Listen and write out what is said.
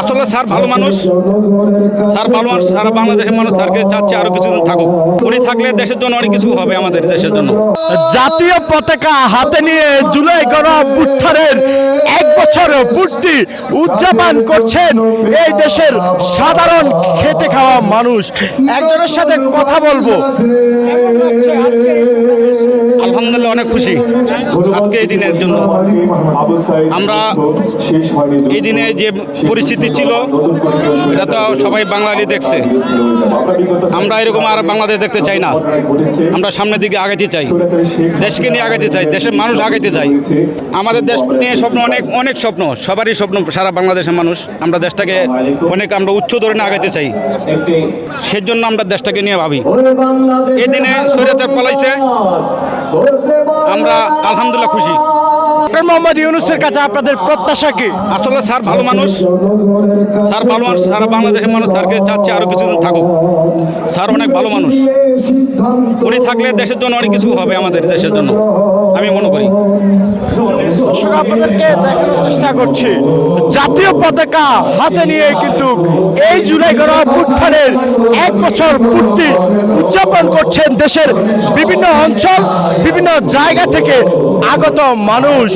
আসলে স্যার ভালো মানুষ, সারা বাংলাদেশের মানুষ স্যারকে চাচ্ছে আরো কিছুদিন থাকুক। উনি থাকলে দেশের জন্য অনেক কিছু হবে, আমাদের দেশের জন্য। জাতীয় পতাকা হাতে নিয়ে জুলাই গণ অভ্যুত্থানের 1 বছর পূর্তি উদযাপন করছেন এই দেশের সাধারণ খেটে খাওয়া মানুষ। একজনের সাথে কথা বলবো। আলহামদুলিল্লাহ, অনেক খুশি আজকে এই দিনের জন্য। আমরা এই দিনে যে পরিস্থিতি ছিল এটা তো সবাই বাঙালি দেখছে। আমরা এরকম আর বাংলাদেশ দেখতে চাই না। আমরা সামনের দিকে আগাইতে চাই, দেশকে নিয়ে আগাইতে চাই, দেশের মানুষ আগাইতে চাই। আমাদের দেশ নিয়ে স্বপ্ন, অনেক স্বপ্ন, সবারই স্বপ্ন, সারা বাংলাদেশের মানুষ। আমরা দেশটাকে আমরা উচ্চ ধরনের আগাইতে চাই, সেজন্য আমরা দেশটাকে নিয়ে ভাবি। এই দিনে স্বৈরাচার পালাইছে, আমরা আলহামদুলিল্লাহ খুশি। মোহাম্মদ ইউনূসের কাছে আপনাদের প্রত্যাশা কি? আসলে স্যার ভালো মানুষ, সারা বাংলাদেশের মানুষ স্যারকে চাচ্ছে আরো কিছুদিন থাকুক। স্যার অনেক ভালো মানুষ, উনি থাকলে দেশের জন্য অনেক কিছু হবে, আমাদের দেশের জন্য আমি মনে করি। আপনাদেরকে দেখানোর চেষ্টা করছি, জাতীয় পতাকা হাতে নিয়ে কিন্তু এই জুলাই গণ অভ্যুত্থানের 1 বছর পূর্তি উদযাপন করছেন দেশের বিভিন্ন অঞ্চল, বিভিন্ন জায়গা থেকে আগত মানুষ।